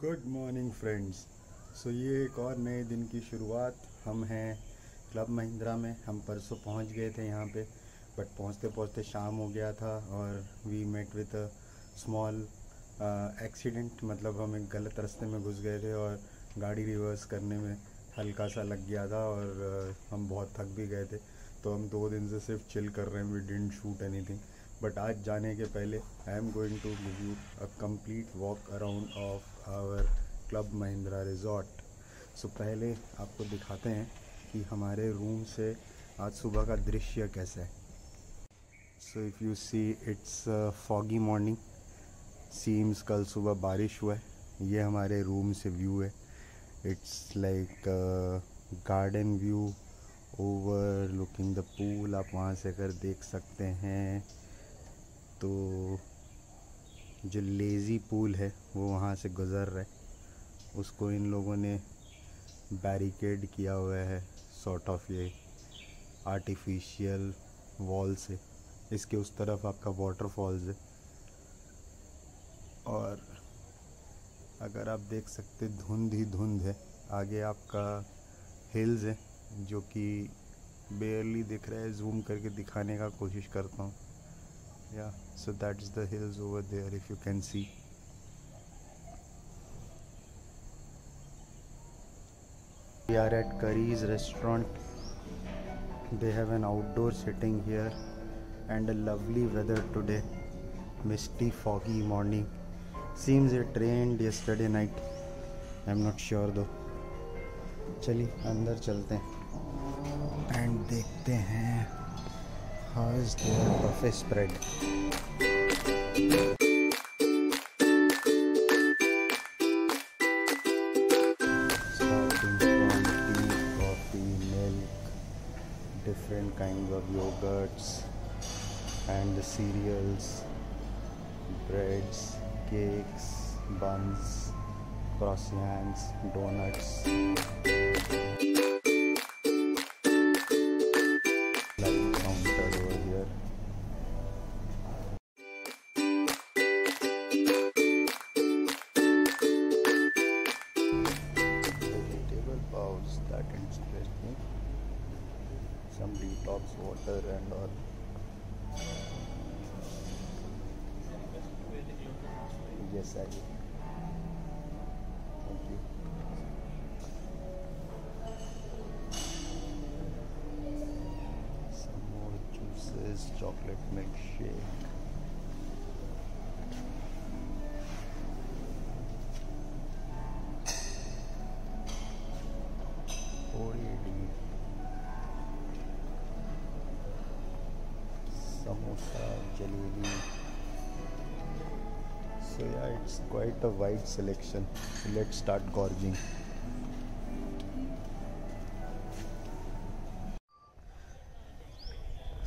Good morning friends. सो ये एक और नए दिन की शुरुआत। हम हैं क्लब महिंद्रा में। हम परसों पहुंच गए थे यहाँ पे, बट पहुंचते पहुंचते शाम हो गया था और we met with a small accident. मतलब हम एक गलत रास्ते में घुस गए थे और गाड़ी रिवर्स करने में हल्का सा लग गया था और हम बहुत थक भी गए थे। तो हम 2 दिन से सिर्फ चिल कर रहे हैं। We didn't shoot anything, but आज जाने के पहले I am going to give you a complete walk around of our club Mahindra resort. So पहले आपको दिखाते हैं कि हमारे रूम से आज सुबह का दृश्य कैसा है। So if you see it's foggy morning. Seems कल सुबह बारिश हुआ है। ये हमारे रूम से व्यू है। It's like garden view over looking the pool. आप वहाँ से अगर देख सकते हैं तो जो लेज़ी पूल है वो वहाँ से गुज़र रहा है। उसको इन लोगों ने बैरिकेड किया हुआ है सॉर्ट ऑफ ये आर्टिफिशियल वॉल से। इसके उस तरफ आपका वाटरफॉल्स है और अगर आप देख सकते धुंध ही धुंध है। आगे आपका हिल्स है जो कि बेयरली दिख रहा है। जूम करके दिखाने का कोशिश करता हूँ। Yeah, so that's the hills over there if you can see. We are at Curry's restaurant. They have an outdoor sitting here and a lovely weather today. Misty, foggy morning. Seems it rained yesterday night. I'm not sure though. चलिए अंदर चलते हैं and देखते हैं how is their buffet spread. Starting from tea, coffee, milk, different kinds of yogurts and the cereals, breads, cakes, buns, croissants, donuts. Light counter over here. Vegetable paws, that interests me. Some detox water and all. Yes, I will. Thank you. Some more juices, chocolate milkshake. Samosa, jalebi. So yeah, it's quite a wide selection. So let's start gorging.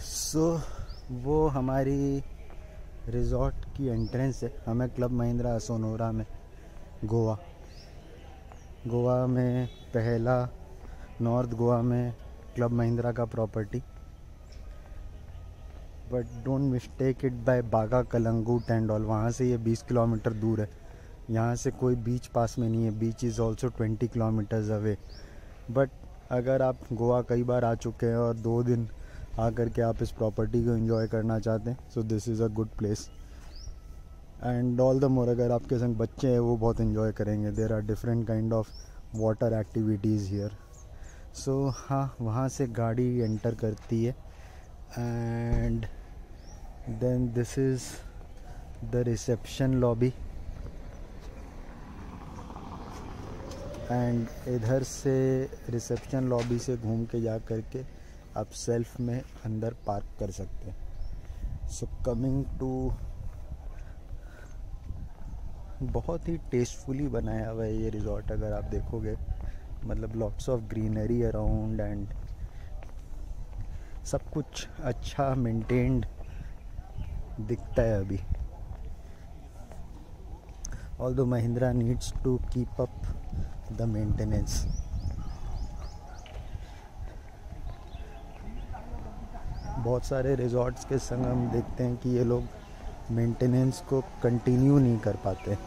So वो हमारी resort की entrance है। हमें club Mahindra Assonora में गोवा में पहला north Goa में club Mahindra का property. But don't mistake it by बागा कलंगूट एंड ऑल। वहाँ से ये 20 किलोमीटर दूर है। यहाँ से कोई बीच पास में नहीं है। बीच is also 20 kilometres away. But अगर आप गोवा कई बार आ चुके हैं और 2 दिन आकर के आप इस प्रॉपर्टी को एंजॉय करना चाहते हैं, so this is a good place and all the more अगर आपके संग बच्चे हैं वो बहुत एंजॉय करेंगे। There are different kind of water activities here. So हाँ, वहाँ से गाड़ी एंटर करती है and then this is the reception lobby and इधर से रिसेप्शन लॉबी से घूम के जा कर के आप सेल्फ में अंदर पार्क कर सकते हैं। सो कमिंग टू, बहुत ही टेस्टफुली बनाया हुआ है ये रिज़ॉर्ट। अगर आप देखोगे मतलब lots of greenery around and सब कुछ अच्छा मेंटेन्ड दिखता है अभी। Although Mahindra needs to keep up the maintenance. बहुत सारे रिज़ॉर्ट्स के संग हम देखते हैं कि ये लोग मेंटेनेंस को कंटिन्यू नहीं कर पाते।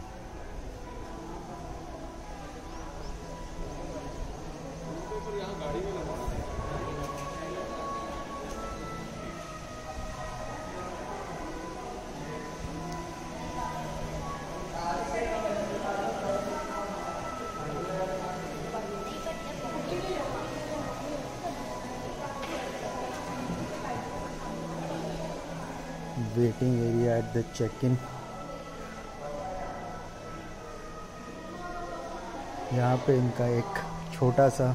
Waiting area at the check in. यहाँ पे इनका एक छोटा सा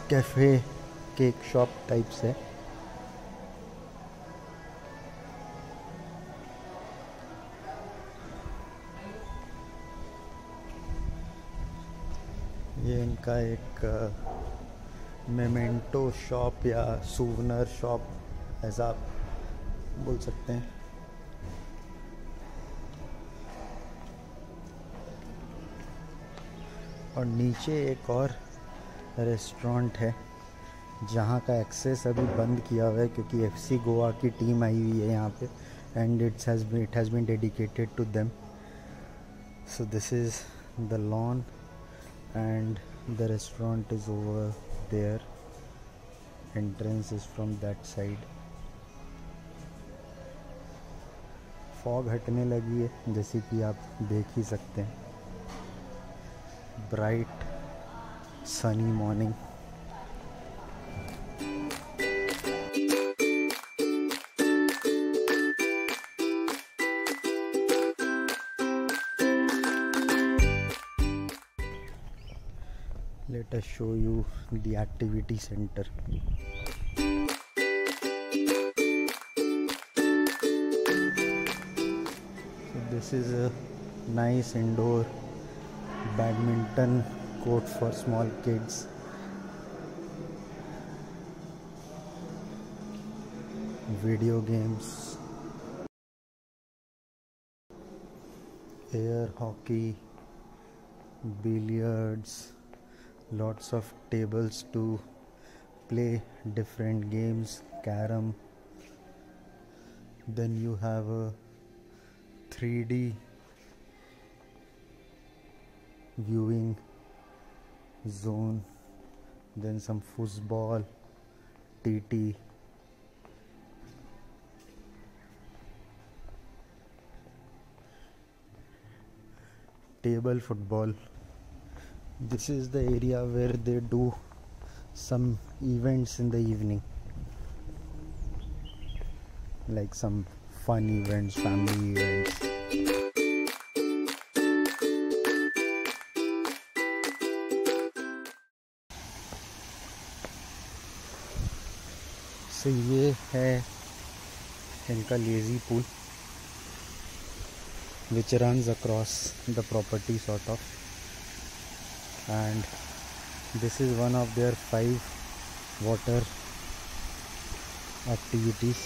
कैफ़े केक शॉप टाइप से। ये इनका एक मेमेंटो शॉप या सूवनर शॉप ऐसा आप बोल सकते हैं। और नीचे एक और रेस्टोरेंट है जहाँ का एक्सेस अभी बंद किया हुआ है क्योंकि FC गोवा की टीम आई हुई है यहाँ पे and it has been dedicated to them. So this is the lawn and the restaurant is over there. Entrance is from that side. Fog हटने लगी है जैसे कि आप देख ही सकते हैं। Bright sunny morning. Let us show you the activity center. So this is a nice indoor badminton court for small kids. Video games, air hockey, billiards, lots of tables to play different games, carom. Then you have a 3D viewing zone, then some football, TT. Table football. This is the area where they do some events in the evening, like some fun events, family events. So ये है इनका lazy pool which runs across the property sort of, and this is one of their 5 water activities.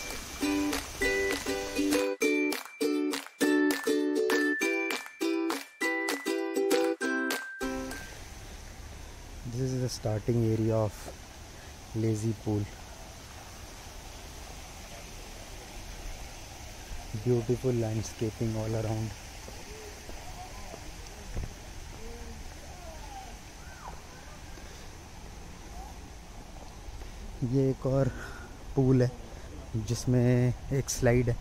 This is the starting area of lazy pool. Beautiful landscaping all around. ये एक और pool है जिसमें एक slide है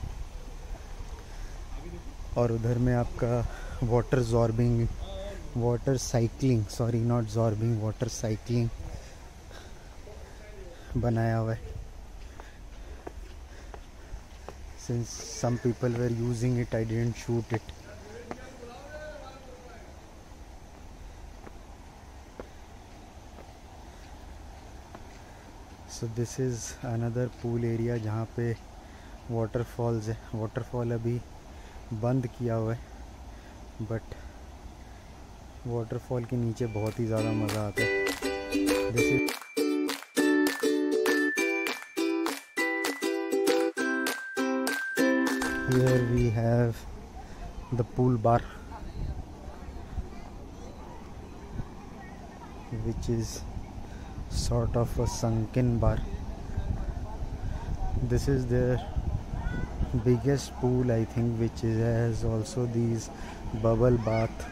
और उधर में आपका वाटर साइकिलिंग बनाया हुआ है. Since some people were using it, I didn't shoot it. So this is another pool area जहाँ पे waterfalls है. Waterfall अभी बंद किया हुआ है, but waterfall के नीचे बहुत ही ज़्यादा मज़ा आता है. This is here we have the pool bar, which is sort of a sunken bar. This is their biggest pool, I think, which has also these bubble bath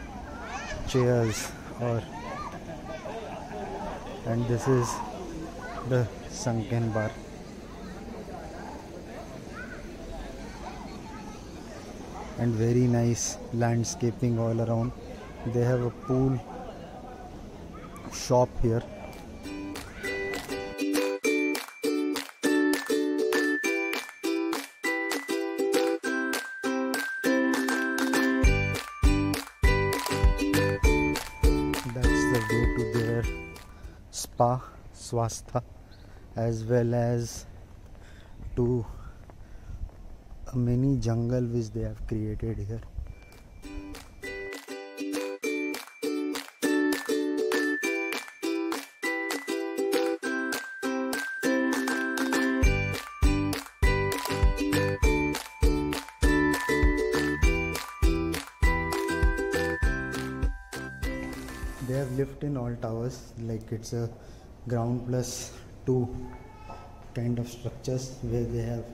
chairs, and this is the sunken bar. And very nice landscaping all around. They have a pool shop here. spa, Swastha, as well as to a mini jungle which they have created here. They have lift in all towers, like it's a ground plus 2 kind of structures where they have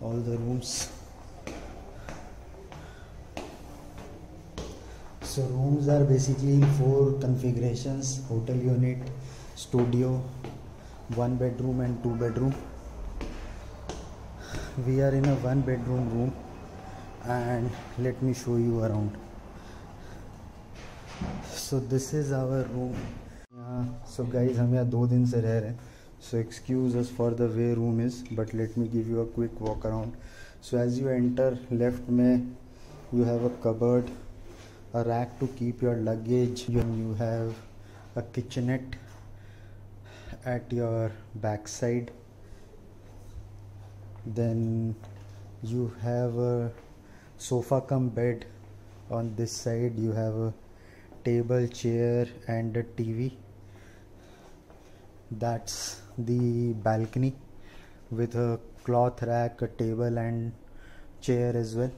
all the rooms. So rooms are basically in 4 configurations: hotel unit, studio, 1 bedroom and 2 bedroom. We are in a 1 bedroom room, and let me show you around. So this is our room. So guys, हम यहाँ 2 दिन से रह रहे हैं, so excuse us for the way room is, but let me give you a quick walk around. So as you enter, left में you have a cupboard, a rack to keep your luggage, and you have a kitchenette at your back side. Then you have a sofa cum bed on this side. You have a table, chair and a TV. That's the balcony with a cloth rack, a table and chair as well.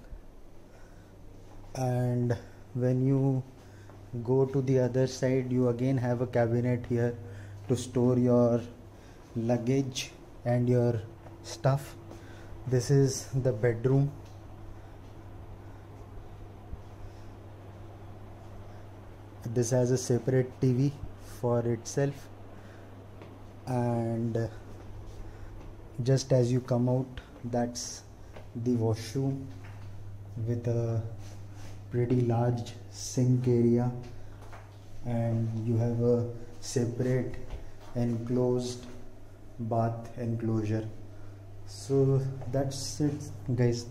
And when you go to the other side, you again have a cabinet here to store your luggage and your stuff. This is the bedroom. This has a separate TV for itself, and just as you come out, that's the washroom with a pretty large sink area, and you have a separate enclosed bath enclosure. So that's it guys,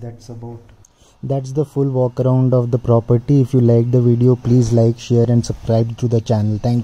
that's the full walk around of the property. If you like the video, please like, share and subscribe to the channel. Thank you.